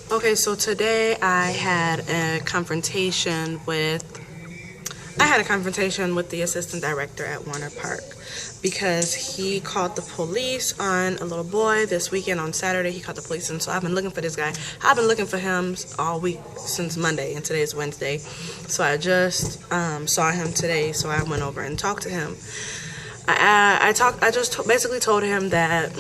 Okay, so today I had a confrontation with the assistant director at Warner Park because he called the police on a little boy this weekend on Saturday. He called the police, and so I've been looking for this guy. I've been looking for him all week since Monday, and today's Wednesday. So I just saw him today, so I went over and talked to him. I basically told him that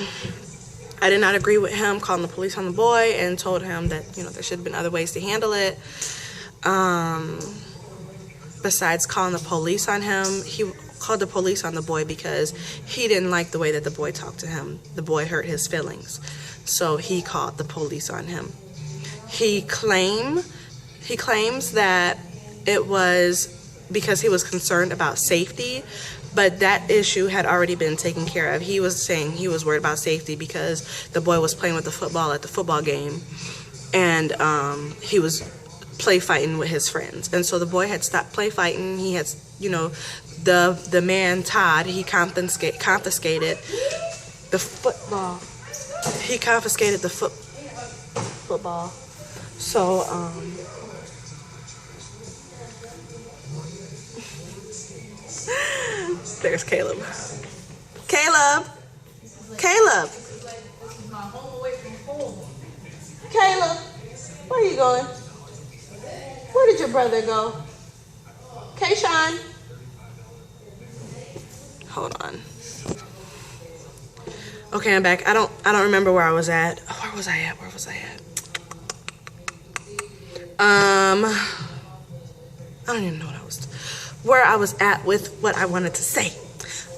I did not agree with him calling the police on the boy, and told him that, there should have been other ways to handle it. Besides calling the police on him, he called the police on the boy because he didn't like the way that the boy talked to him. The boy hurt his feelings. So he called the police on him. He claims that it was because he was concerned about safety, but that issue had already been taken care of. He was saying he was worried about safety because the boy was playing with the football at the football game, and he was play fighting with his friends. And so the boy had stopped play fighting. He had, the man, Todd, he confiscated the football. He confiscated the football. So, there's Caleb. Caleb! Caleb! Where are you going? Where did your brother go? Kayshawn? Hold on. Okay, I'm back. I don't remember where I was at. Where was I at? I don't even know where I was at with what I wanted to say.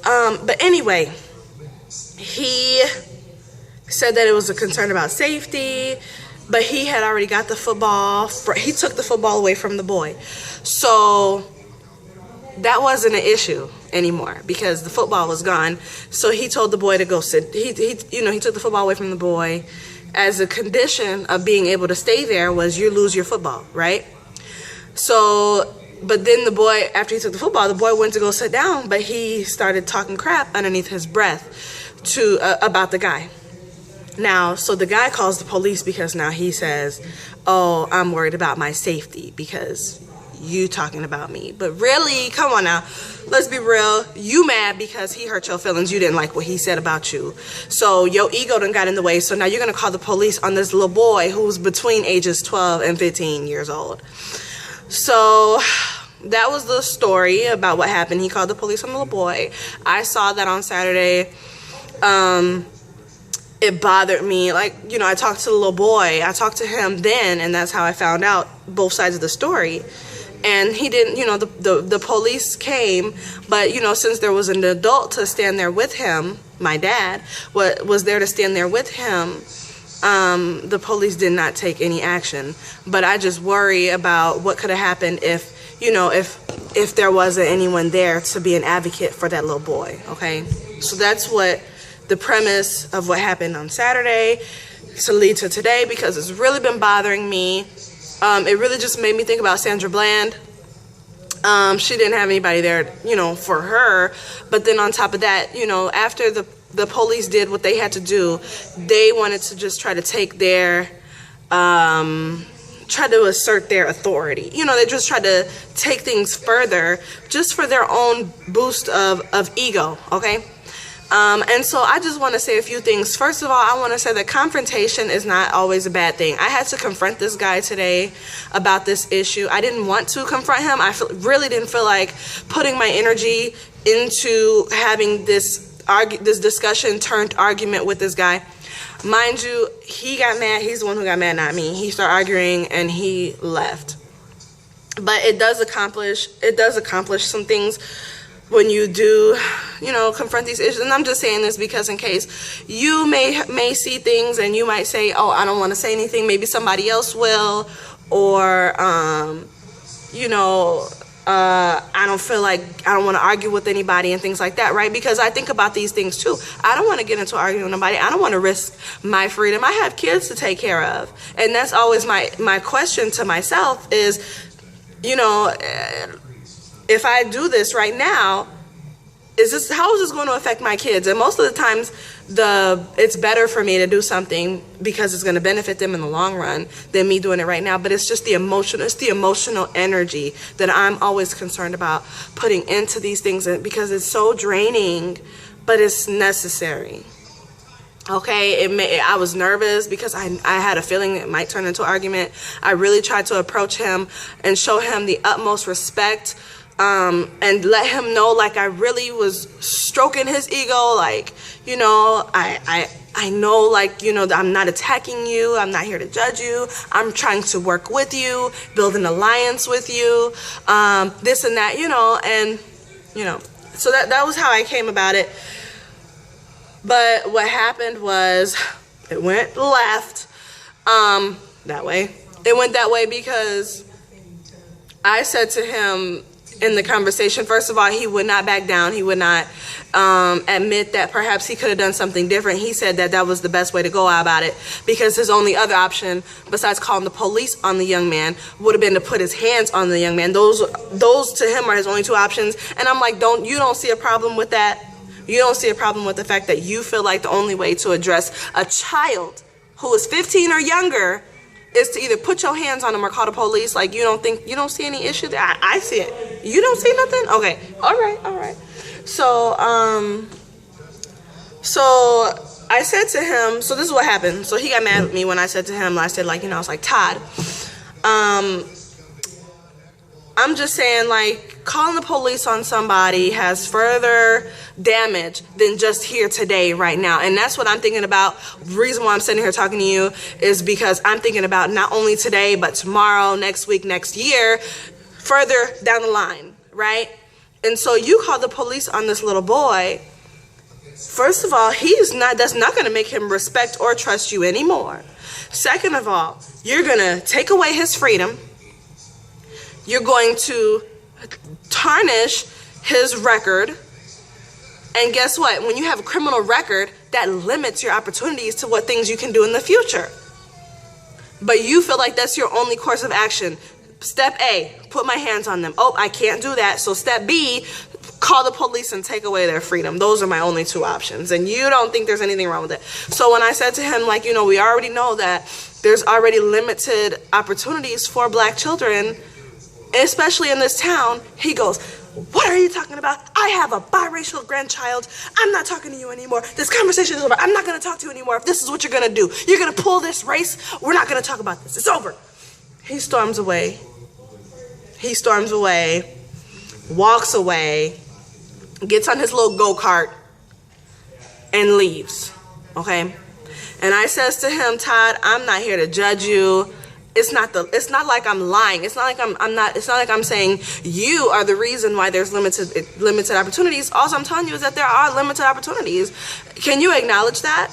But anyway, he said that it was a concern about safety, but he had already got the football. He took the football away from the boy. So that wasn't an issue anymore because the football was gone. So he told the boy to go sit. He took the football away from the boy as a condition of being able to stay there was you lose your football, right? So, but then the boy, after he took the football, the boy went to go sit down, but he started talking crap underneath his breath about the guy. Now, so the guy calls the police because now he says, oh, I'm worried about my safety because you talking about me. But really, come on now, let's be real. You mad because he hurt your feelings. You didn't like what he said about you. So your ego done got in the way. So now you're going to call the police on this little boy who's between ages 12 and 15 years old. So that was the story about what happened. He called the police on the little boy. I saw that on Saturday. It bothered me. Like, I talked to the little boy. I talked to him then, and that's how I found out both sides of the story. And he didn't, the police came, but, since there was an adult to stand there with him, my dad was there to stand there with him, the police did not take any action. But I just worry about what could have happened if there wasn't anyone there to be an advocate for that little boy, okay? So that's what the premise of what happened on Saturday to lead to today, because it's really been bothering me. It really just made me think about Sandra Bland. She didn't have anybody there, for her. But then on top of that, after the police did what they had to do, they wanted to just try to take try to assert their authority. They just tried to take things further just for their own boost of ego, okay? And so I just want to say a few things. First of all, I want to say that confrontation is not always a bad thing. I had to confront this guy today about this issue. I didn't want to confront him. I really didn't feel like putting my energy into having this discussion turned argument with this guy. Mind you, he got mad. He's the one who got mad, not me. He started arguing and he left. But it does accomplish some things when you do, confront these issues. And I'm just saying this because in case you may see things and you might say, oh, I don't want to say anything. Maybe somebody else will. Or, I don't feel like I don't want to argue with anybody and things like that, right? Because I think about these things too. I don't want to get into arguing with nobody. I don't want to risk my freedom. I have kids to take care of. And that's always my question to myself is, if I do this right now, how is this going to affect my kids? And most of the times it's better for me to do something because it's going to benefit them in the long run than me doing it right now. But it's just the emotional energy that I'm always concerned about putting into these things, because it's so draining, but it's necessary. Okay, I was nervous because I had a feeling it might turn into an argument. I really tried to approach him and show him the utmost respect, and let him know, like, I really was stroking his ego, like, you know, I know, like, you know, that I'm not attacking you, I'm not here to judge you, I'm trying to work with you, build an alliance with you, this and that, you know, and, you know, so that was how I came about it. But what happened was it went left, that way. It went that way because I said to him in the conversation, first of all, he would not back down. He would not admit that perhaps he could have done something different. He said that was the best way to go about it, because his only other option besides calling the police on the young man would have been to put his hands on the young man. Those to him are his only two options. And I'm like, you don't see a problem with that? You don't see a problem with the fact that you feel like the only way to address a child who is 15 or younger is to either put your hands on them or call the police? Like, you don't see any issue there? I see it. You don't see nothing? Okay. All right. So I said to him, so this is what happened. So he got mad at me when I said to him, I said, like, you know, I was like, Todd, I'm just saying, like, calling the police on somebody has further damage than just here today, right now. And that's what I'm thinking about. The reason why I'm sitting here talking to you is because I'm thinking about not only today, but tomorrow, next week, next year, further down the line, right? And so you call the police on this little boy. First of all, that's not going to make him respect or trust you anymore. Second of all, you're going to take away his freedom. You're going to tarnish his record. And guess what? When you have a criminal record, that limits your opportunities to what things you can do in the future. But you feel like that's your only course of action. Step A, put my hands on them. Oh, I can't do that. So step B, call the police and take away their freedom. Those are my only two options. And you don't think there's anything wrong with it. So when I said to him, like, you know, we already know that there's already limited opportunities for black children, especially in this town, he goes, what are you talking about? I have a biracial grandchild. I'm not talking to you anymore. This conversation is over. I'm not going to talk to you anymore. If this is what you're going to do, you're going to pull this race, we're not going to talk about this. It's over. He storms away. He storms away, walks away, gets on his little go-kart, and leaves. Okay? And I says to him, Todd, I'm not here to judge you. It's not like I'm lying. It's not like I'm saying you are the reason why there's limited opportunities. All I'm telling you is that there are limited opportunities. Can you acknowledge that?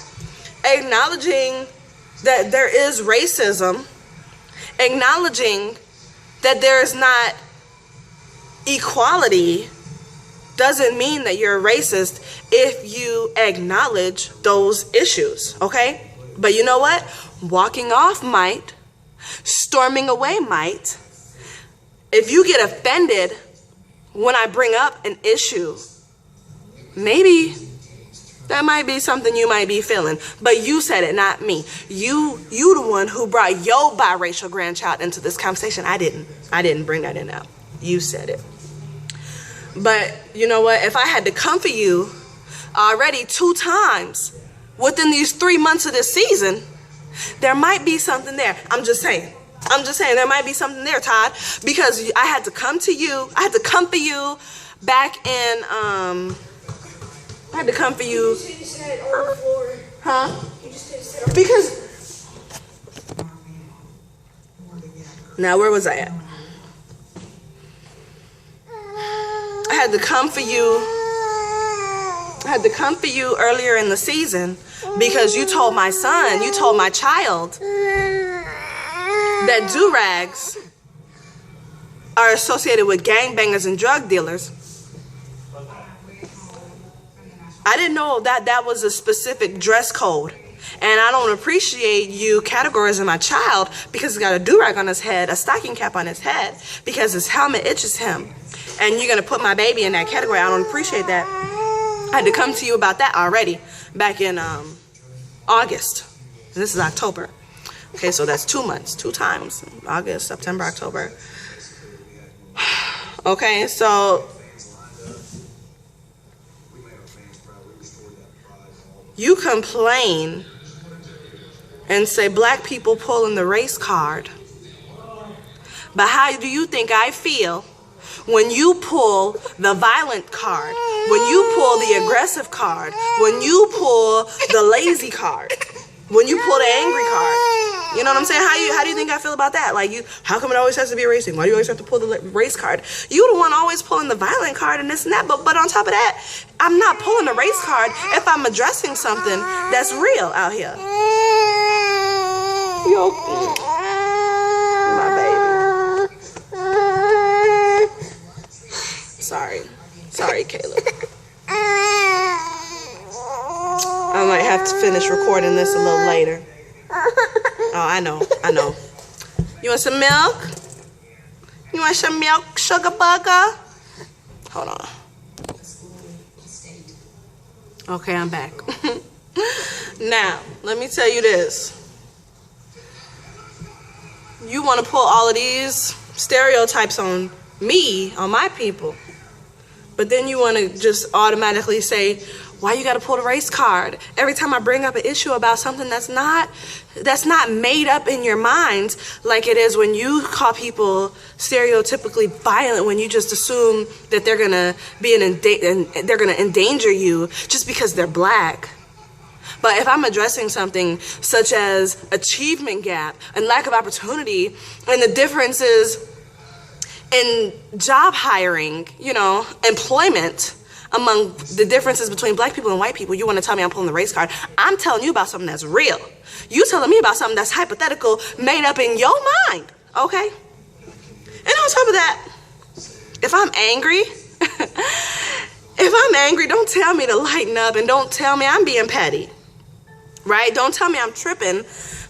Acknowledging that there is racism, acknowledging that there is not equality, doesn't mean that you're a racist if you acknowledge those issues, okay? But you know what? Walking off might. Storming away might. If you get offended when I bring up an issue, maybe that might be something you might be feeling. But you said it, not me. You the one who brought your biracial grandchild into this conversation. I didn't bring that in out. You said it. But you know what? If I had to come for you already 2 times within these 3 months of this season, there might be something there. I'm just saying there might be something there, Todd, because I had to come to you. I had to come for you back in, I had to come for you. Huh? Because, now where was I at? I had to come for you. I had to come for you earlier in the season because you told my son, you told my child that do-rags are associated with gangbangers and drug dealers. I didn't know that was a specific dress code. And I don't appreciate you categorizing my child because he's got a do-rag on his head, a stocking cap on his head, because his helmet itches him. And you're going to put my baby in that category. I don't appreciate that. I had to come to you about that already back in August. And this is October. Okay, so that's 2 months, 2 times. August, September, October. Okay, so you complain and say black people pulling the race card. But how do you think I feel when you pull the violent card, when you pull the aggressive card, when you pull the lazy card, when you pull the angry card? You know what I'm saying? How do you think I feel about that? Like, how come it always has to be racing? Why do you always have to pull the race card? You the one always pulling the violent card and this and that. But on top of that, I'm not pulling the race card if I'm addressing something that's real out here. Yo, my baby. Sorry, Caleb. I might have to finish recording this a little later. Oh, I know. You want some milk? You want some milk, sugar bugger? Hold on. Okay, I'm back. Now, let me tell you this. You want to pull all of these stereotypes on me, on my people, but then you want to just automatically say, why you got to pull the race card every time I bring up an issue about something that's not made up in your minds, like it is when you call people stereotypically violent, when you just assume that they're gonna be they're gonna endanger you just because they're black. But if I'm addressing something such as achievement gap and lack of opportunity and the differences in job hiring, employment, among the differences between black people and white people, you want to tell me I'm pulling the race card. I'm telling you about something that's real. You telling me about something that's hypothetical, made up in your mind, okay? And on top of that, if I'm angry, don't tell me to lighten up and don't tell me I'm being petty, right? Don't tell me I'm tripping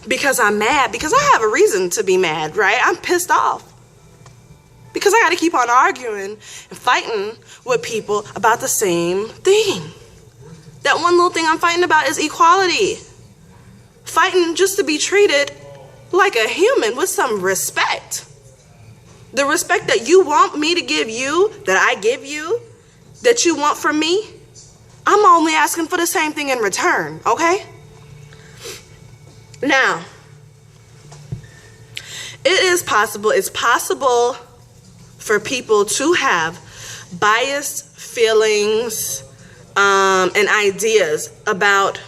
because I'm mad, because I have a reason to be mad, right? I'm pissed off. Because I got to keep on arguing and fighting with people about the same thing. That one little thing I'm fighting about is equality. Fighting just to be treated like a human with some respect. The respect that you want me to give you, that I give you, that you want from me, I'm only asking for the same thing in return, okay? Now, it's possible for people to have biased feelings and ideas about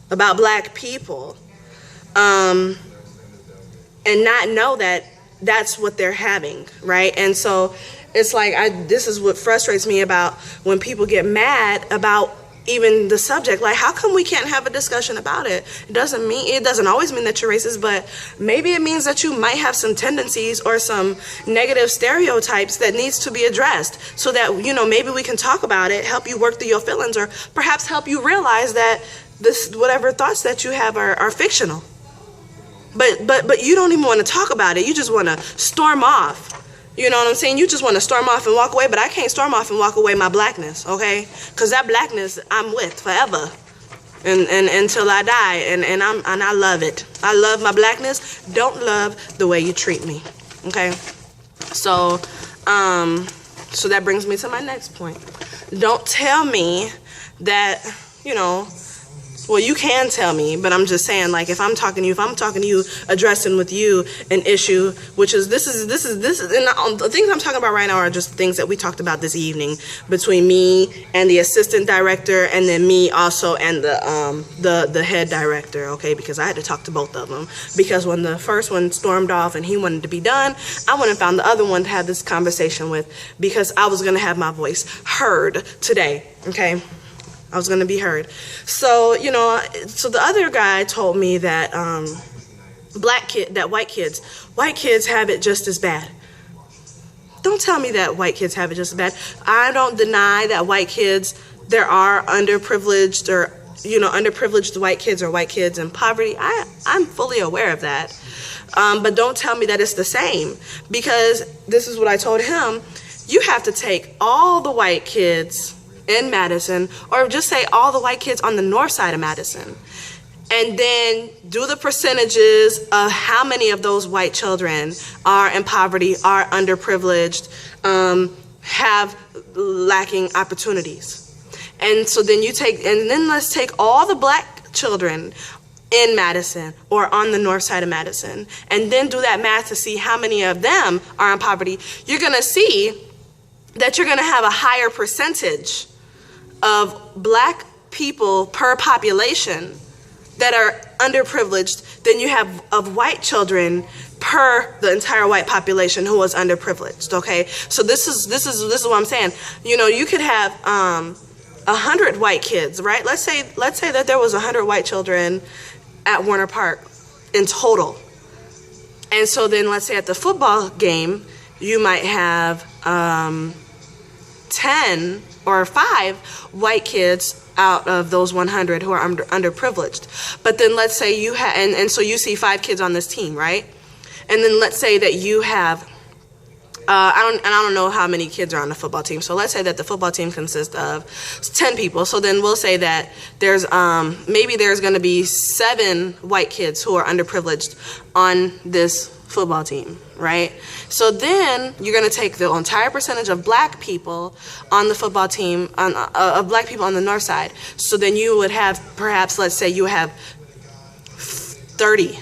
black people and not know that that's what they're having, right? And so it's like this is what frustrates me about when people get mad about even the subject. Like, how come we can't have a discussion about it? It doesn't always mean that you're racist, but maybe it means that you might have some tendencies or some negative stereotypes that needs to be addressed, so that maybe we can talk about it, help you work through your feelings, or perhaps help you realize that whatever thoughts that you have are fictional. But you don't even want to talk about it. You just want to storm off. You know what I'm saying? You just want to storm off and walk away, but I can't storm off and walk away my blackness, okay? Because that blackness I'm with forever, and until I die, and I love it. I love my blackness. Don't love the way you treat me, okay? So that brings me to my next point. Don't tell me that well, you can tell me, but I'm just saying, like, if I'm talking to you, addressing with you an issue, which is this is, and the things I'm talking about right now are just things that we talked about this evening between me and the assistant director, and then me also and the head director, okay? Because I had to talk to both of them, because when the first one stormed off and he wanted to be done, I went and found the other one to have this conversation with, because I was gonna have my voice heard today, okay? I was going to be heard. So, so the other guy told me that white kids have it just as bad. Don't tell me that white kids have it just as bad. I don't deny that there are underprivileged white kids or white kids in poverty. I'm fully aware of that. But don't tell me that it's the same, because this is what I told him. You have to take all the white kids in Madison, or just say all the white kids on the north side of Madison, and then do the percentages of how many of those white children are in poverty, are underprivileged, have lacking opportunities. And so then let's take all the black children in Madison or on the north side of Madison, and then do that math to see how many of them are in poverty. You're going to see that you're going to have a higher percentage of black people per population that are underprivileged than you have of white children per the entire white population who was underprivileged. Okay, so this is what I'm saying. You know, you could have 100 white kids, right? Let's say that there was 100 white children at Warner Park in total, and so then let's say at the football game you might have 10 or 5 white kids out of those 100 who are underprivileged. But then let's say you have, and so you see 5 kids on this team, right? And then let's say that you have, I don't know how many kids are on the football team. So let's say that the football team consists of 10 people. So then we'll say that there's maybe there's going to be 7 white kids who are underprivileged on this football team, right? So then you're going to take the entire percentage of black people on the football team, of black people on the north side. So then you would have, perhaps, let's say you have 30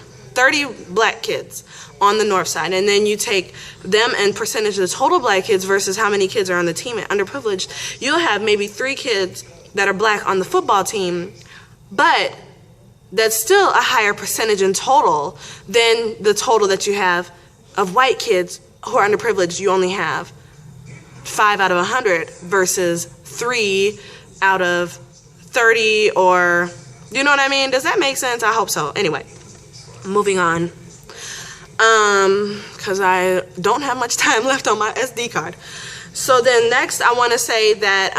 black kids on the north side, and then you take them and percentage of the total black kids versus how many kids are on the team at underprivileged. You'll have maybe 3 kids that are black on the football team, but that's still a higher percentage in total than the total that you have of white kids who are underprivileged. You only have 5 out of 100 versus 3 out of 30, or, you know what I mean? Does that make sense? I hope so. Anyway, moving on. Because I don't have much time left on my SD card. So then next I want to say that,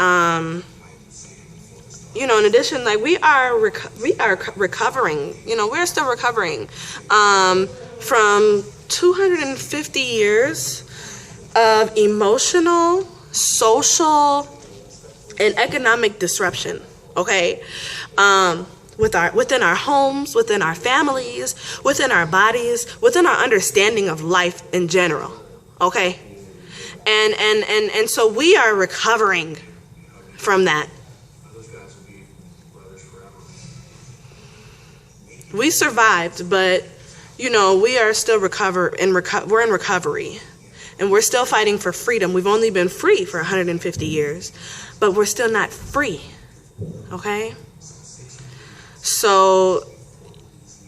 you know, in addition, like we are recovering, you know, we're still recovering from 250 years of emotional, social, and economic disruption, okay? Within our homes, within our families, within our bodies, within our understanding of life in general, okay? And so we are recovering from that. We survived, but you know, we are still we're in recovery, and we're still fighting for freedom. We've only been free for 150 years, but we're still not free, okay? So,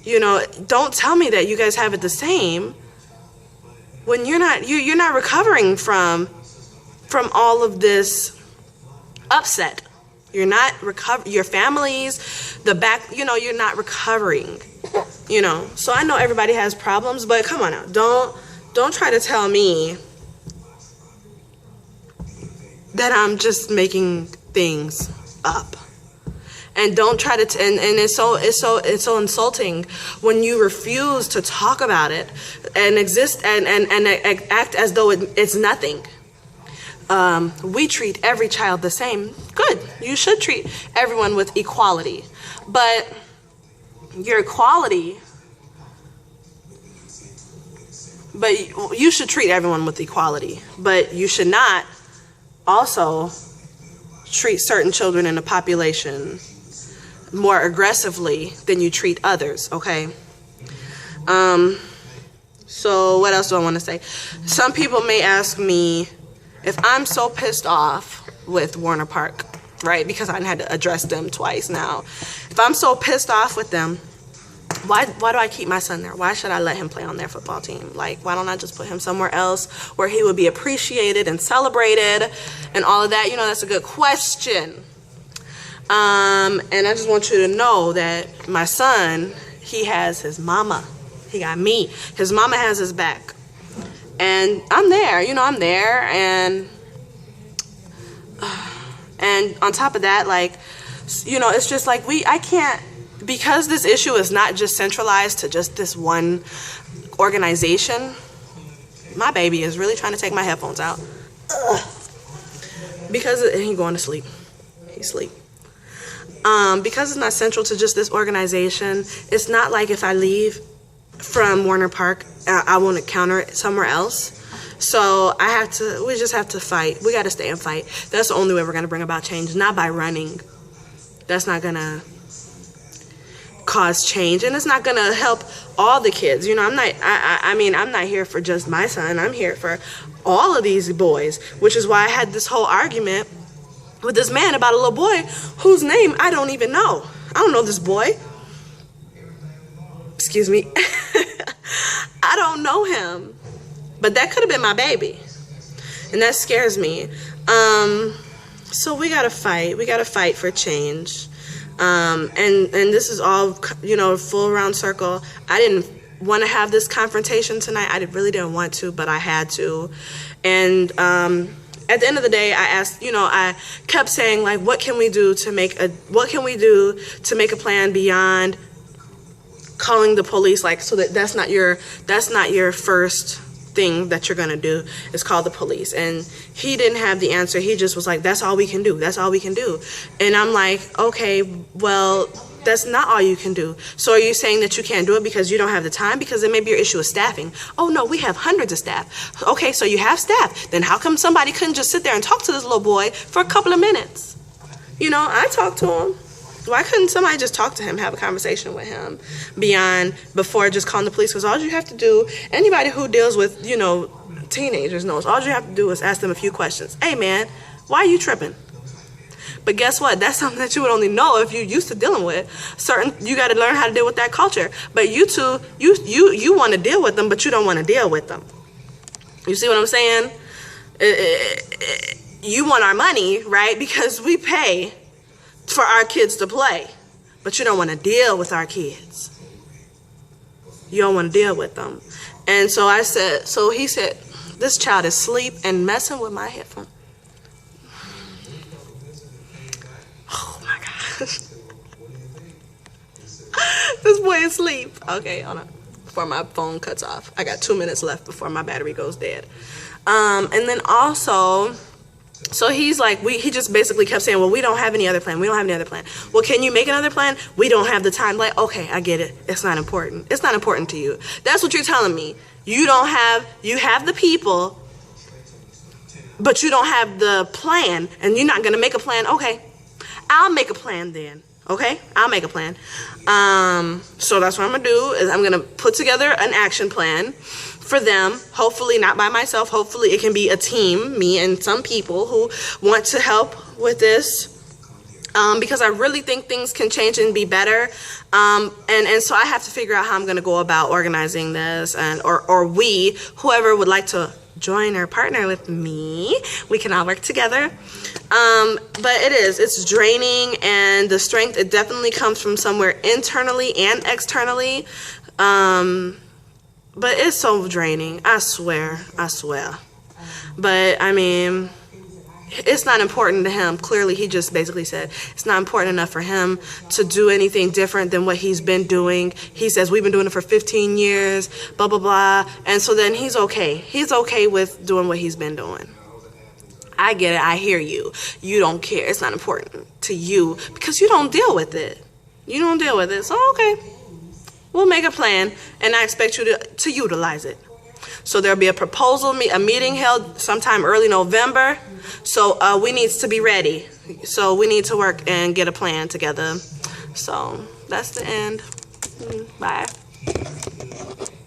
you know, don't tell me that you guys have it the same when you're not recovering from all of this upset. You're not your families, you know, you're not recovering, you know. So I know everybody has problems, but come on now, don't try to tell me that I'm just making things up. And don't try to, and it's so insulting when you refuse to talk about it and exist and act as though it's nothing. We treat every child the same. Good. You should treat everyone with equality. But your equality, but you should treat everyone with equality. But you should not also treat certain children in the population more aggressively than you treat others, okay? So what else do I want to say? Some people may ask me if I'm so pissed off with Warner Park, right? Because I had to address them twice now. If I'm so pissed off with them, why do I keep my son there? Why should I let him play on their football team? Like, why don't I just put him somewhere else where he would be appreciated and celebrated and all of that? You know, that's a good question. And I just want you to know that my son, he has his mama. He got me. His mama has his back. And I'm there, you know, I'm there. And on top of that, like, you know, it's just like I can't, because this issue is not just centralized to just this one organization. My baby is really trying to take my headphones out. Because he's going to sleep. He's asleep. Because it's not central to just this organization, it's not like if I leave from Warner Park, I won't encounter it somewhere else. So we just have to fight. We got to stay and fight. That's the only way we're going to bring about change, not by running. That's not going to cause change, and it's not going to help all the kids. You know, I'm not here for just my son. I'm here for all of these boys, which is why I had this whole argument with this man about a little boy whose name I don't even know. I don't know this boy. Excuse me. I don't know him. But that could have been my baby. And that scares me. So we gotta fight. We gotta fight for change. And this is all, you know, full round circle. I didn't want to have this confrontation tonight. I really didn't want to, but I had to. And at the end of the day, I asked, you know, I kept saying, like, what can we do to make a plan beyond calling the police? Like, so that's not your first thing that you're gonna do, is call the police. And he didn't have the answer. He just was like, that's all we can do. That's all we can do. And I'm like, okay, well, that's not all you can do. So are you saying that you can't do it because you don't have the time? Because then maybe your issue is staffing. Oh no, we have hundreds of staff. Okay, so you have staff. Then how come somebody couldn't just sit there and talk to this little boy for a couple of minutes? You know, I talked to him. Why couldn't somebody just talk to him, have a conversation with him before just calling the police? Because all you have to do, anybody who deals with, you know, teenagers knows, all you have to do is ask them a few questions. Hey man, why are you tripping? But guess what? That's something that you would only know if you're used to dealing with you got to learn how to deal with that culture. But you two, you want to deal with them, but you don't want to deal with them. You see what I'm saying? You want our money, right? Because we pay for our kids to play, but you don't want to deal with our kids. You don't want to deal with them. And so he said, this child is asleep and messing with my headphone. Oh my gosh. This boy is asleep. Okay, hold on. Before my phone cuts off. I got 2 minutes left before my battery goes dead. And then also, so he's like, he just basically kept saying, well, we don't have any other plan. We don't have any other plan. Well, can you make another plan? We don't have the time. Like, okay, I get it. It's not important. It's not important to you. That's what you're telling me. You have the people, but you don't have the plan, and you're not going to make a plan. Okay, I'll make a plan then. Okay, I'll make a plan. So that's what I'm going to do, is I'm going to put together an action plan for them, hopefully not by myself. Hopefully it can be a team, me and some people who want to help with this, because I really think things can change and be better. And so I have to figure out how I'm going to go about organizing this, or whoever would like to join or partner with me, we can all work together. But it's draining, and the strength, it definitely comes from somewhere internally and externally. But it's so draining, I swear. But I mean, it's not important to him. Clearly, he just basically said it's not important enough for him to do anything different than what he's been doing. He says, we've been doing it for 15 years, blah, blah, blah. And so then he's okay. He's okay with doing what he's been doing. I get it. I hear you. You don't care. It's not important to you because you don't deal with it. You don't deal with it. So, okay. We'll make a plan, and I expect you to utilize it. So there'll be a proposal, a meeting held sometime early November. So we need to be ready. So we need to work and get a plan together. So that's the end. Bye.